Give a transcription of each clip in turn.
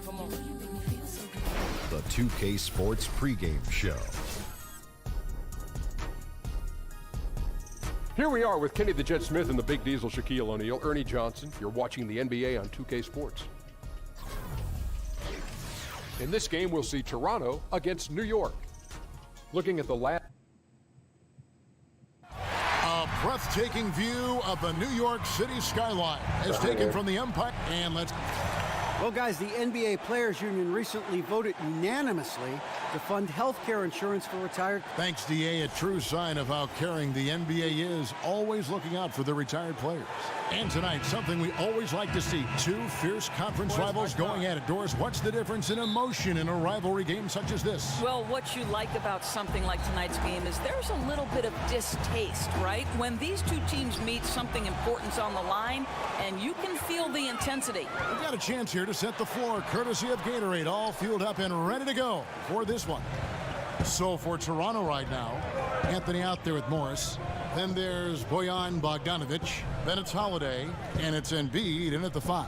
Come on. The 2K Sports pregame show. Here we are with Kenny the Jet Smith and the Big Diesel, Shaquille O'Neal, Ernie Johnson. You're watching the NBA on 2K Sports. In this game, we'll see Toronto against New York. Looking at the last. A breathtaking view of the New York City skyline is taken from the Empire. And let's... Well, guys, the NBA Players Union recently voted unanimously to fund health care insurance for retired. Thanks, DA, a true sign of how caring the NBA is, always looking out for the retired players. And tonight, something we always like to see, two fierce conference rivals going at it. Doris, what's the difference in emotion in a rivalry game such as this? Well, what you like about something like tonight's game is there's a little bit of distaste, right? When these two teams meet, something important's on the line, and you can feel the intensity. We've got a chance here to set the floor, courtesy of Gatorade, all fueled up and ready to go for this one. So for Toronto right now, Anthony out there with Morris. Then there's Bojan Bogdanovic. Then it's Holiday, and it's Embiid in at the 5.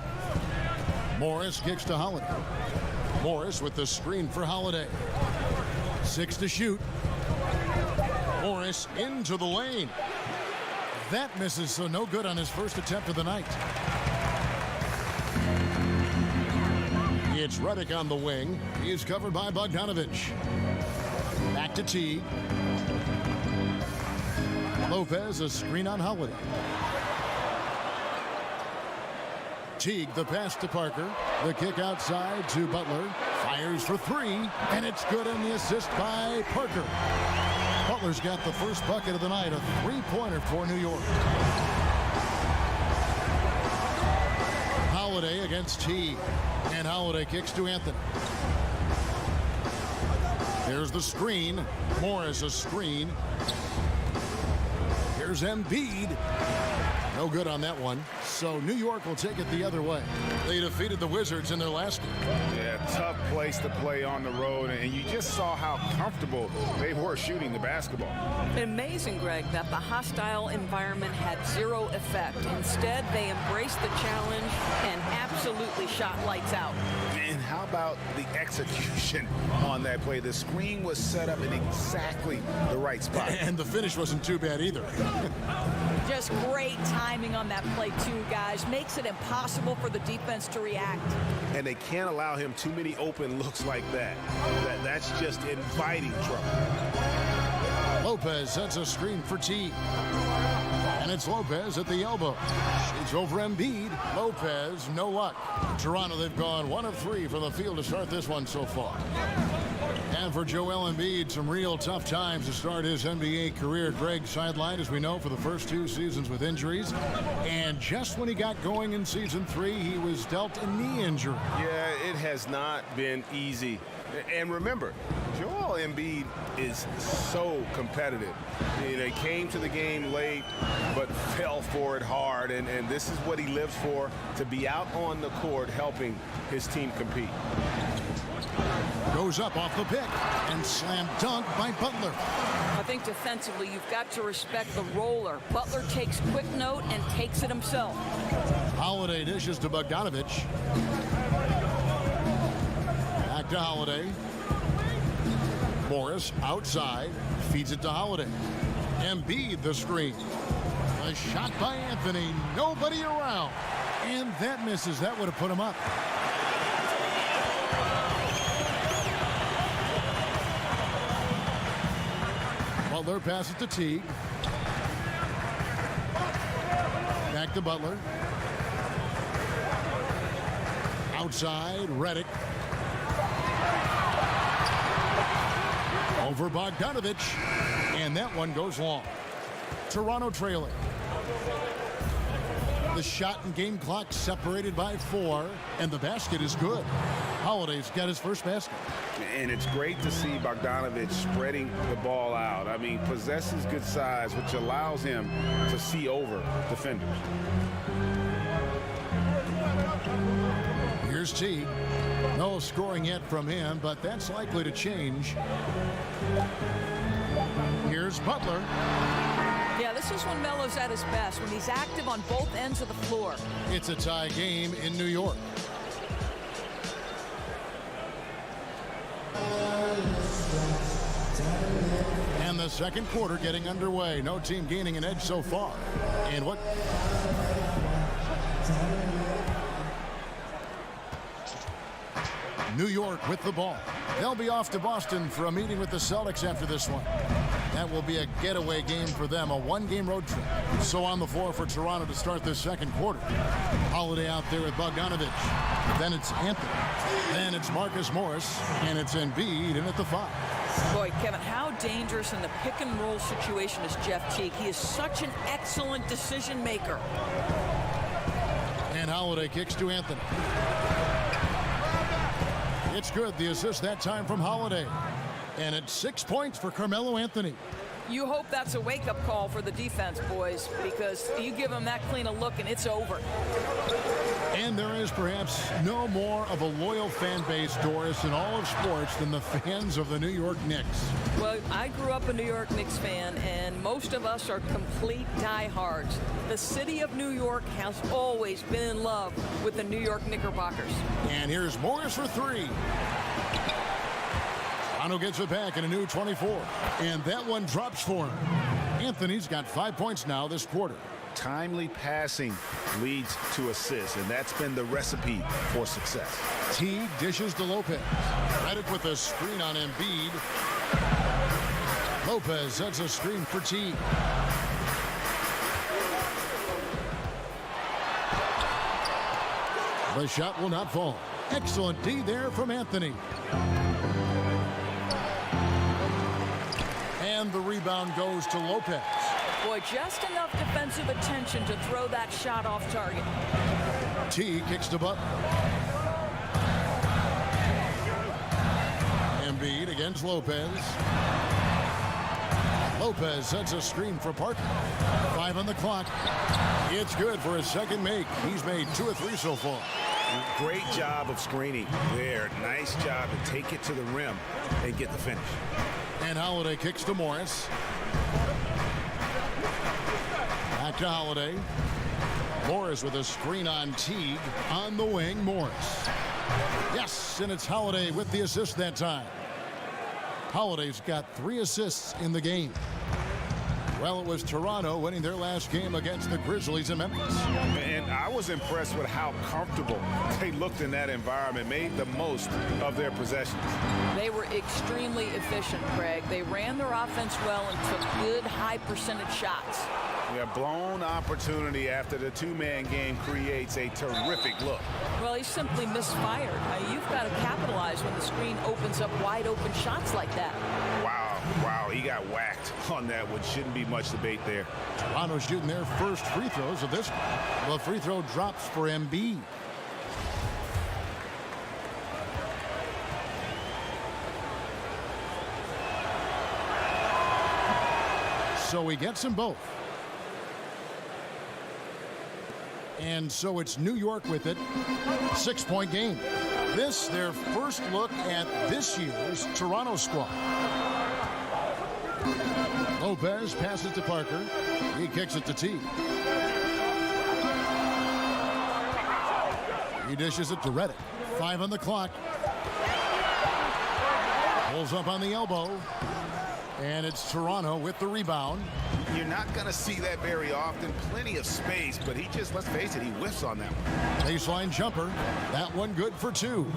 Morris kicks to Holiday. Morris with the screen for Holiday. 6 to shoot. Morris into the lane. That misses, so no good on his first attempt of the night. It's Redick on the wing. He's covered by Bogdanovic. Back to T. Lopez, a screen on Holiday. Teague, the pass to Parker. The kick outside to Butler. Fires for 3, and it's good on the assist by Parker. Butler's got the first bucket of the night, a 3-pointer for New York. Holiday against T, and Holiday kicks to Anthony. There's the screen. Morris a screen. Here's Embiid. No good on that one. So New York will take it the other way. They defeated the Wizards in their last game. Yeah, tough place to play on the road, and you just saw how comfortable they were shooting the basketball. Amazing, Greg, that the hostile environment had zero effect. Instead, they embraced the challenge and absolutely shot lights out. And how about the execution on that play? The screen was set up in exactly the right spot. And the finish wasn't too bad either. Just great timing on that play, too, guys. Makes it impossible for the defense to react. And they can't allow him too many open looks like that. That's just inviting trouble. Lopez sets a screen for T. And it's Lopez at the elbow. Shoots over Embiid. Lopez, no luck. Toronto, they've gone 1 of 3 from the field to start this one so far. And for Joel Embiid, some real tough times to start his NBA career. Greg sidelined, as we know, for the first 2 seasons with injuries. And just when he got going in season 3, he was dealt a knee injury. Yeah, it has not been easy. And remember, Joel Embiid is so competitive. They came to the game late, but fell for it hard. And this is what he lives for, to be out on the court helping his team compete. Goes up off the pick and slam dunk by Butler. I think defensively, you've got to respect the roller. Butler takes quick note and takes it himself. Holiday dishes to Bogdanovic. Back to Holiday. Morris outside, feeds it to Holiday. Embiid the screen. A shot by Anthony, nobody around. And that misses, that would have put him up. Butler passes to Teague. Back to Butler. Outside, Redick. Over Bogdanovic. And that one goes long. Toronto trailing. The shot and game clock separated by 4. And the basket is good. Holiday's got his first basket. And it's great to see Bogdanovic spreading the ball out. I mean, possesses good size, which allows him to see over defenders. Here's T. No scoring yet from him, but that's likely to change. Here's Butler. Yeah, this is when Melo's at his best, when he's active on both ends of the floor. It's a tie game in New York. the second quarter getting underway. No team gaining an edge so far. And what? New York with the ball. They'll be off to Boston for a meeting with the Celtics after this one. That will be a getaway game for them, a one-game road trip. So on the floor for Toronto to start this second quarter. Holiday out there with Bogdanovich. Then it's Anthony. Then it's Marcus Morris. And it's Embiid in at the 5. Boy, Kevin, how dangerous in the pick-and-roll situation is Jeff Teague. He is such an excellent decision maker. And Holiday kicks to Anthony. It's good. The assist that time from Holiday. And it's 6 points for Carmelo Anthony. You hope that's a wake-up call for the defense, boys, because you give them that clean a look and it's over. And there is perhaps no more of a loyal fan base, Doris, in all of sports than the fans of the New York Knicks. Well, I grew up a New York Knicks fan, and most of us are complete diehards. The city of New York has always been in love with the New York Knickerbockers. And here's Morris for 3. Toronto gets it back in a new 24. And that one drops for him. Anthony's got 5 points now this quarter. Timely passing leads to assists, and that's been the recipe for success. Teague dishes to Lopez. Redick with a screen on Embiid. Lopez sets a screen for Teague. The shot will not fall. Excellent D there from Anthony. And the rebound goes to Lopez. Boy, just enough defensive attention to throw that shot off target. T kicks to Butler. Embiid against Lopez. Lopez sets a screen for Parker. 5 on the clock. It's good for his second make. He's made 2 or 3 so far. Great job of screening there. Nice job to take it to the rim and get the finish. And Holiday kicks to Morris. Back to Holiday. Morris with a screen on Teague. On the wing, Morris. Yes, and it's Holiday with the assist that time. Holiday's got 3 assists in the game. Well, it was Toronto winning their last game against the Grizzlies in Memphis. And I was impressed with how comfortable they looked in that environment, made the most of their possessions. They were extremely efficient, Craig. They ran their offense well and took good high percentage shots. Yeah, blown opportunity after the two-man game creates a terrific look. Well, he simply misfired. You've got to capitalize when the screen opens up wide open shots like that. Wow, he got whacked on that, which shouldn't be much debate there. Toronto shooting their first free throws of this one. The free throw drops for Embiid. So he gets them both. And so it's New York with it. 6-point game. This, their first look at this year's Toronto squad. Lopez passes to Parker. He kicks it to Teague. He dishes it to Redick. 5 on the clock. Pulls up on the elbow. And it's Toronto with the rebound. You're not going to see that very often. Plenty of space, but he just, let's face it, he whiffs on that one. Baseline jumper. That one good for 2.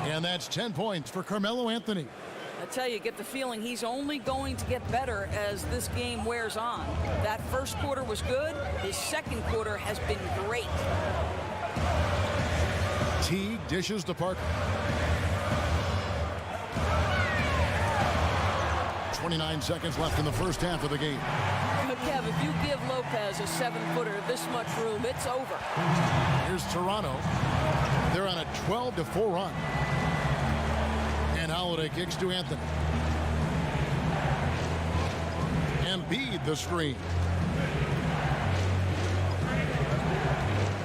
And that's 10 points for Carmelo Anthony. I tell you, get the feeling he's only going to get better as this game wears on. That first quarter was good. His second quarter has been great. Teague dishes to Parker. 29 seconds left in the first half of the game. Kev, if you give Lopez a 7-footer this much room, it's over. Here's Toronto. They're on a 12-4 run. And Holiday kicks to Anthony. Embiid the screen.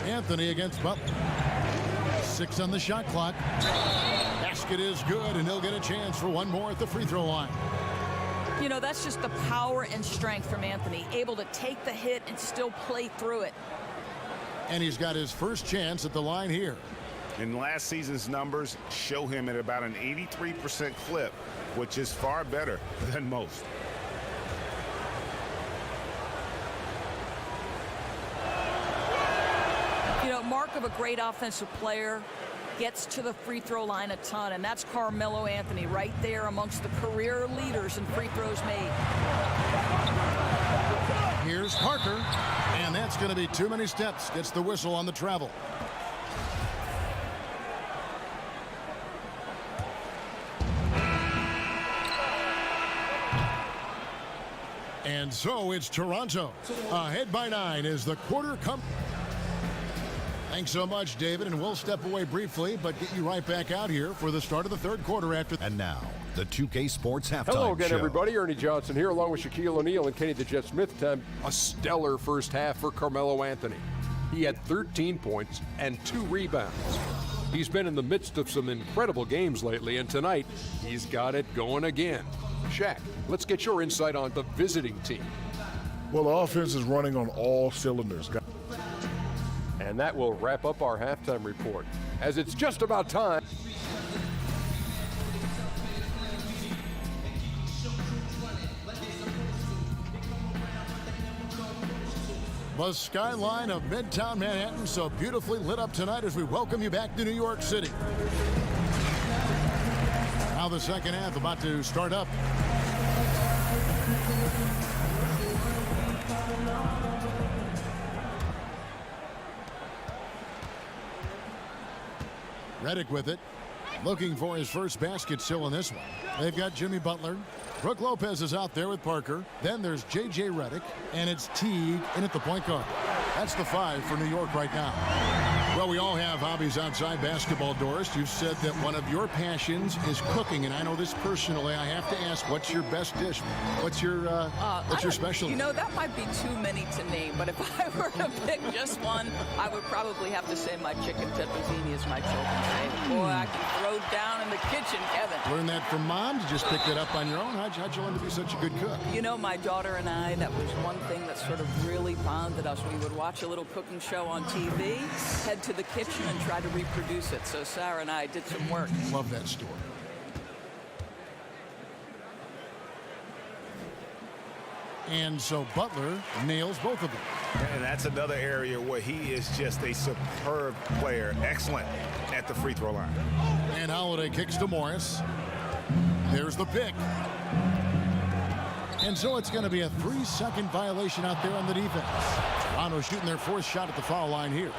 Anthony against Butler. 6 on the shot clock. Basket is good, and he'll get a chance for one more at the free throw line. You know, that's just the power and strength from Anthony, able to take the hit and still play through it. And he's got his first chance at the line here. And last season's numbers show him at about an 83% clip, which is far better than most. You know, mark of a great offensive player, gets to the free throw line a ton, and that's Carmelo Anthony right there amongst the career leaders in free throws made. Here's Parker, and that's going to be too many steps. Gets the whistle on the travel. And so it's Toronto ahead by 9 as the quarter comes. Thanks so much, David, and we'll step away briefly, but get you right back out here for the start of the third quarter after. And now, the 2K Sports Halftime Hello again, Show. everybody. Ernie Johnson here, along with Shaquille O'Neal and Kenny the Jet Smith. A stellar first half for Carmelo Anthony. He had 13 points and 2 rebounds. He's been in the midst of some incredible games lately, and tonight he's got it going again. Shaq, let's get your insight on the visiting team. Well, the offense is running on all cylinders. And that will wrap up our halftime report, as it's just about time. The skyline of Midtown Manhattan so beautifully lit up tonight as we welcome you back to New York City. Now the second half about to start up. Redick with it, looking for his first basket still in this one. They've got Jimmy Butler. Brook Lopez is out there with Parker. Then there's J.J. Redick, and it's Teague in at the point guard. That's the 5 for New York right now. Well, we all have hobbies outside basketball, Doris. You've said that one of your passions is cooking, and I know this personally. I have to ask, what's your best dish? What's your specialty? You know, that might be too many to name, but if I were to pick just one, I would probably have to say my chicken fettuccine is my children's favorite. Boy, I can throw down in the kitchen, Kevin. Learn that from mom? You just picked it up on your own? How'd you learn to be such a good cook? You know, my daughter and I, that was one thing that sort of really bonded us. We would watch a little cooking show on TV, head to the kitchen and try to reproduce it. So Sarah and I did some work. Love that story. And so Butler nails both of them. And that's another area where he is just a superb player. Excellent at the free throw line. And Holiday kicks to Morris. There's the pick. And so it's going to be a 3-second violation out there on the defense. Toronto shooting their 4th shot at the foul line here.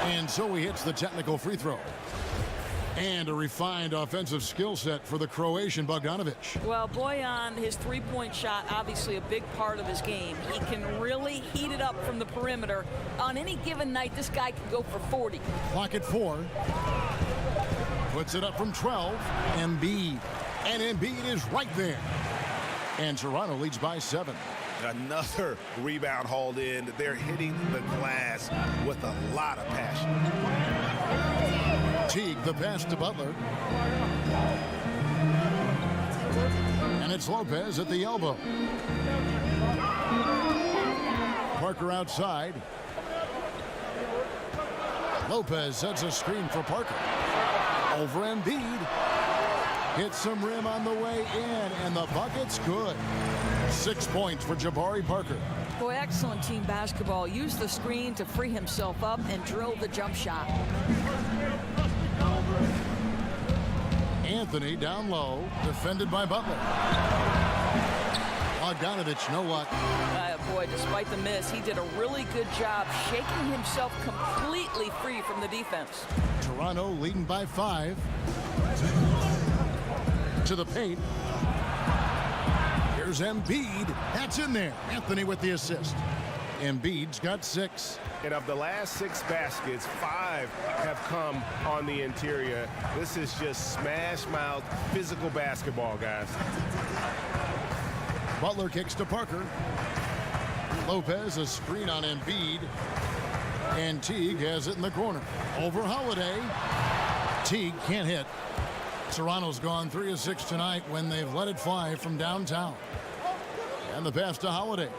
And so he hits the technical free throw. And a refined offensive skill set for the Croatian Bogdanovic. Well, Bojan, his three-point shot, obviously a big part of his game. He can really heat it up from the perimeter. On any given night, this guy can go for 40. Clock at 4. Puts it up from 12. Embiid. And Embiid is right there. And Toronto leads by 7. Another rebound hauled in. They're hitting the glass with a lot of passion. Teague, the pass to Butler. And it's Lopez at the elbow. Parker outside. Lopez sets a screen for Parker. Over Embiid. Hits some rim on the way in, and the bucket's good. 6 points for Jabari Parker. Boy, excellent team basketball. Used the screen to free himself up and drilled the jump shot. Anthony down low, defended by Butler. Bogdanovic, no luck. Boy, despite the miss, he did a really good job shaking himself completely free from the defense. Toronto leading by 5. To the paint. Here's Embiid. That's in there. Anthony with the assist. Embiid's got 6. And of the last 6 baskets, 5 have come on the interior. This is just smash mouth physical basketball, guys. Butler kicks to Parker. Lopez, a screen on Embiid. And Teague has it in the corner. Over Holiday. Teague can't hit. Toronto's gone 3 of 6 tonight when they've let it fly from downtown. And the pass to Holiday.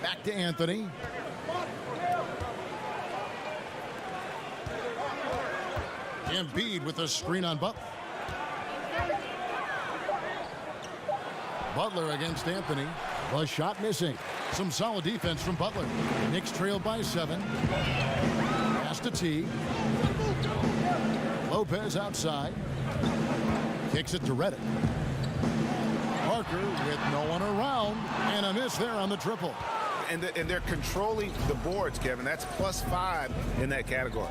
Back to Anthony. Embiid with a screen on Butler. Butler against Anthony. The shot missing. Some solid defense from Butler. Knicks trail by 7. Pass to T. Lopez outside. Kicks it to Redick. Parker with no one around. And a miss there on the triple. And they're controlling the boards, Kevin. That's +5 in that category.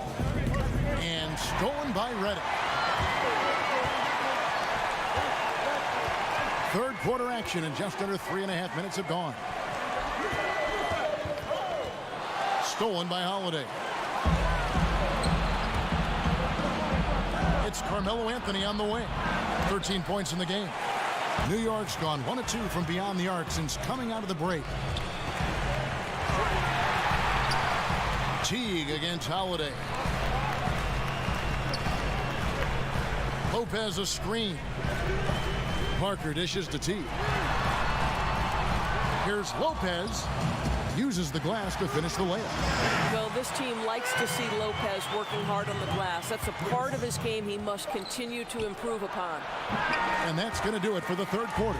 And stolen by Redick. Third quarter action, and just under 3.5 minutes have gone. Stolen by Holiday. It's Carmelo Anthony on the wing. 13 points in the game. New York's gone 1 of 2 from beyond the arc since coming out of the break. Teague against Holiday. Lopez a screen. Parker dishes to Teague. Here's Lopez. Uses the glass to finish the layup. Well, this team likes to see Lopez working hard on the glass. That's a part of his game he must continue to improve upon. And that's going to do it for the third quarter.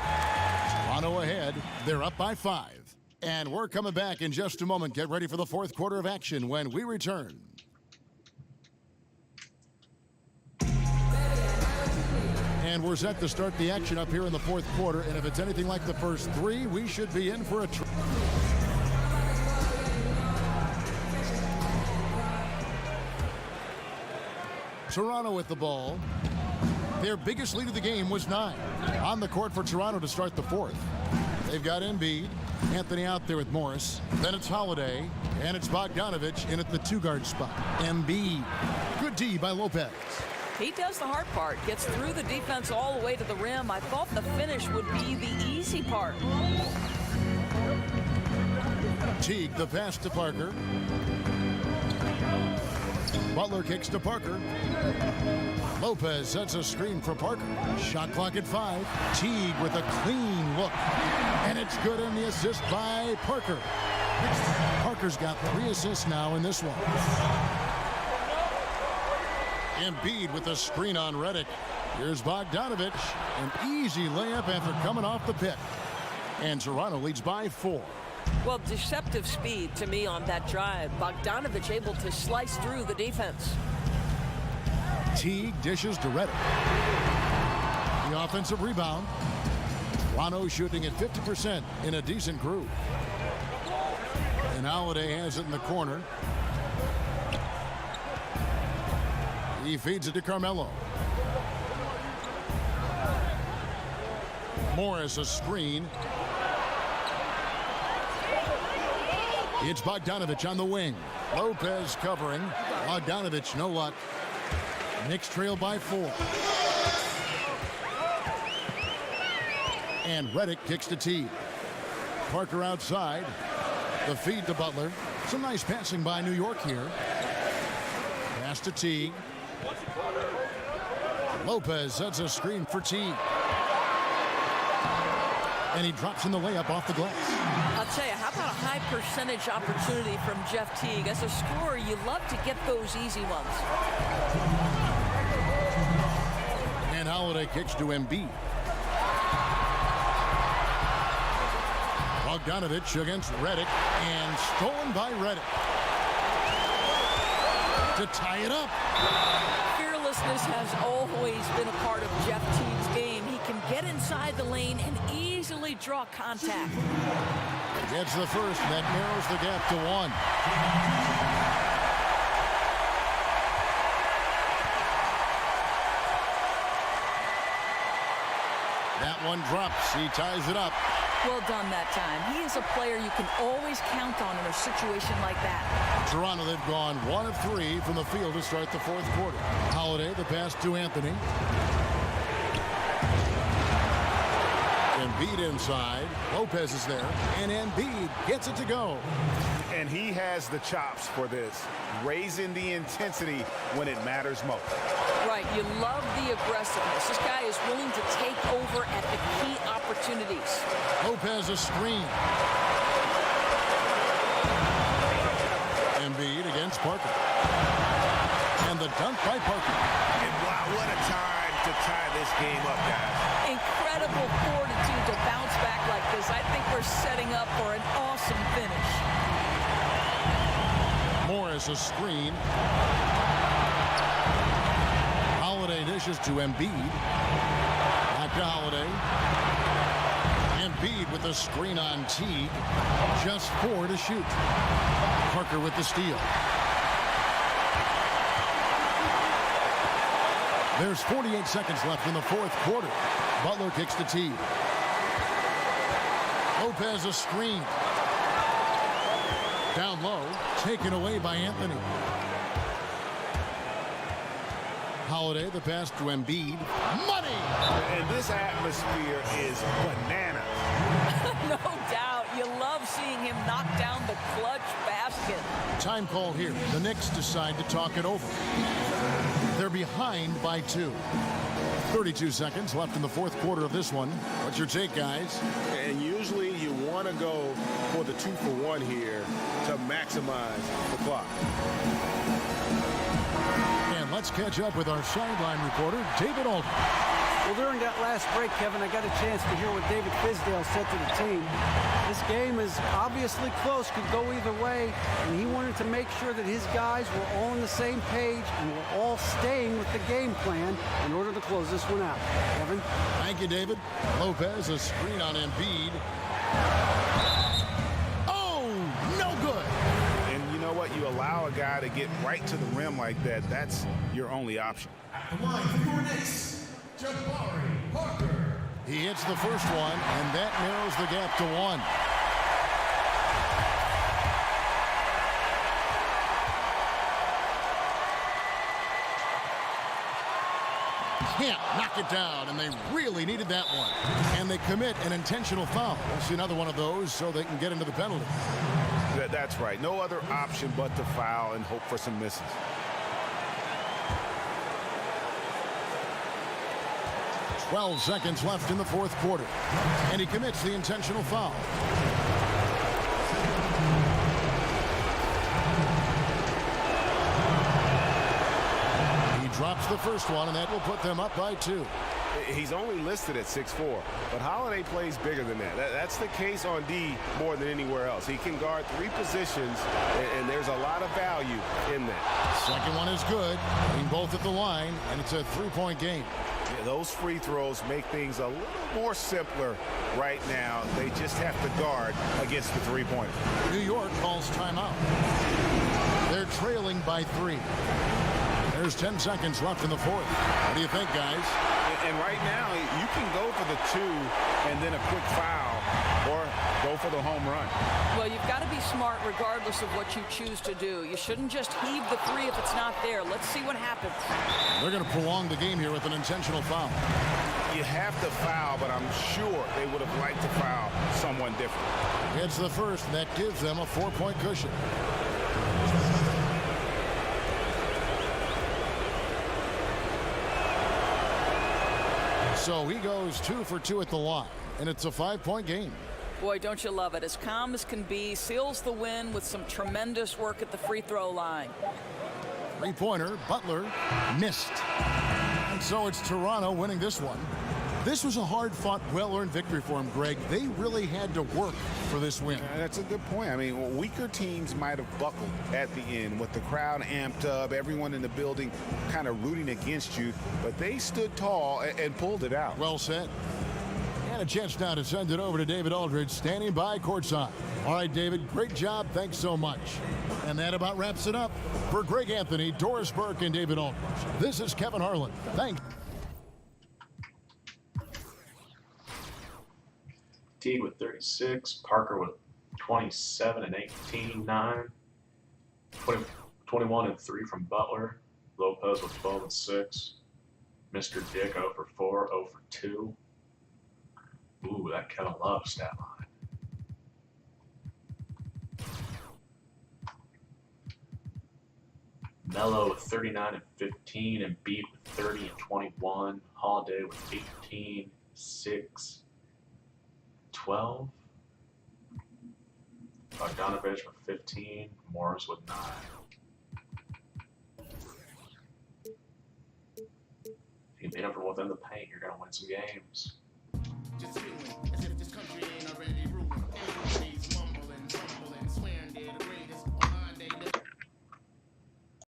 Toronto ahead. They're up by 5. And we're coming back in just a moment. Get ready for the fourth quarter of action when we return. And we're set to start the action up here in the fourth quarter. And if it's anything like the first 3, we should be in for a Toronto with the ball. Their biggest lead of the game was 9. On the court for Toronto to start the fourth. They've got Embiid. Anthony out there with Morris. Then it's Holiday. And it's Bogdanovich in at the 2-guard spot. Embiid. Good D by Lopez. He does the hard part. Gets through the defense all the way to the rim. I thought the finish would be the easy part. Teague, the pass to Parker. Butler kicks to Parker. Lopez sets a screen for Parker. Shot clock at 5. Teague with a clean look. And it's good, and the assist by Parker. Parker's got 3 assists now in this one. Embiid with a screen on Redick. Here's Bogdanovich. An easy layup after coming off the pick. And Toronto leads by 4. Well, deceptive speed to me on that drive. Bogdanovich able to slice through the defense. Teague dishes to Redick. The offensive rebound. Toronto shooting at 50% in a decent groove. And Holiday has it in the corner. He feeds it to Carmelo. Morris a screen. It's Bogdanovich on the wing. Lopez covering. Bogdanovich, no luck. Knicks trail by 4. And Redick kicks to T. Parker outside. The feed to Butler. Some nice passing by New York here. Pass to T. Lopez sets a screen for T. And he drops in the layup off the glass. I'll tell you, how about a high percentage opportunity from Jeff Teague? As a scorer, you love to get those easy ones. And Holiday kicks to Embiid. Bogdanovich against Redick, and stolen by Redick. To tie it up. Fearlessness has always been a part of Jeff Teague's game. He can get inside the lane and easily draw contact. Gets the first, that narrows the gap to 1. That one drops. He ties it up. Well done that time. He is a player you can always count on in a situation like that. Toronto, they've gone 1 of 3 from the field to start the fourth quarter. Holiday, the pass to Anthony. Embiid inside. Lopez is there. And Embiid gets it to go. And he has the chops for this, raising the intensity when it matters most. Right, you love the aggressiveness. This guy is willing to take over at the key opportunities. Lopez a screen. Embiid against Parker. And the dunk by Parker. And wow, what a time to tie this game up, guys. Incredible fortitude to bounce back like this. I think we're setting up for an awesome finish. Morris a screen. Holiday dishes to Embiid. Back to Holiday. Embiid with the screen on Teague. Just 4 to shoot. Parker with the steal. There's 48 seconds left in the fourth quarter. Butler kicks to Teague. Lopez a screen. Down low, taken away by Anthony. Holiday, the pass to Embiid. Money! And this atmosphere is bananas. No doubt. You love seeing him knock down the clutch basket. Time call here. The Knicks decide to talk it over. They're behind by 2. 32 seconds left in the fourth quarter of this one. What's your take, guys? And usually you want to go for the 2-for-1 here to maximize the clock. And let's catch up with our sideline reporter, David Aldridge. Well, during that last break, Kevin, I got a chance to hear what David Fizdale said to the team. This game is obviously close, could go either way, and he wanted to make sure that his guys were all on the same page and were all staying with the game plan in order to close this one out. Kevin? Thank you, David. Lopez, a screen on Embiid. Oh, no good. And you know what? You allow a guy to get right to the rim like that. That's your only option. He hits the first one, and that narrows the gap to 1. Can't knock it down, and they really needed that one. And they commit an intentional foul. We'll see another one of those so they can get into the penalty. That's right. No other option but to foul and hope for some misses. Twelve seconds left in the fourth quarter. And he commits the intentional foul. He drops the first one, and that will put them up by 2. He's only listed at 6'4", but Holiday plays bigger than that. That's the case on D more than anywhere else. He can guard 3 positions, and there's a lot of value in that. Second one is good. Being both at the line, and it's a 3-point game. Yeah, those free throws make things a little more simpler right now. They just have to guard against the 3-pointer. New York calls timeout. They're trailing by 3. There's 10 seconds left in the fourth. What do you think, guys? And right now, you can go for the 2 and then a quick foul or go for the home run. Well, you've got to be smart regardless of what you choose to do. You shouldn't just heave the 3 if it's not there. Let's see what happens. They're going to prolong the game here with an intentional foul. You have to foul, but I'm sure they would have liked to foul someone different. It's the first, and that gives them a 4-point cushion. So he goes 2 for 2 at the line, and it's a 5-point game. Boy, don't you love it. As calm as can be, seals the win with some tremendous work at the free throw line. 3-pointer, Butler, missed. And so it's Toronto winning this one. This was a hard-fought, well-earned victory for them, Greg. They really had to work for this win. That's a good point. I mean, weaker teams might have buckled at the end with the crowd amped up, everyone in the building kind of rooting against you, but they stood tall and pulled it out. Well said. And a chance now to send it over to David Aldridge, standing by courtside. All right, David, great job. Thanks so much. And that about wraps it up. For Greg Anthony, Doris Burke, and David Aldridge, this is Kevin Harlan. Thanks. Teague with 36, Parker with 27 and 18, 9, 21 and 3 from Butler, Lopez with 12 and 6, Mr. Dick 0 for 4, 0 for 2. Ooh, that Kevin Love stat line. Melo with 39 and 15, and Embiid with 30 and 21, Holiday with 18, 6, 12, Bogdanovich with 15, Morris with 9. You beat him from within the paint, you're going to win some games. Just feeling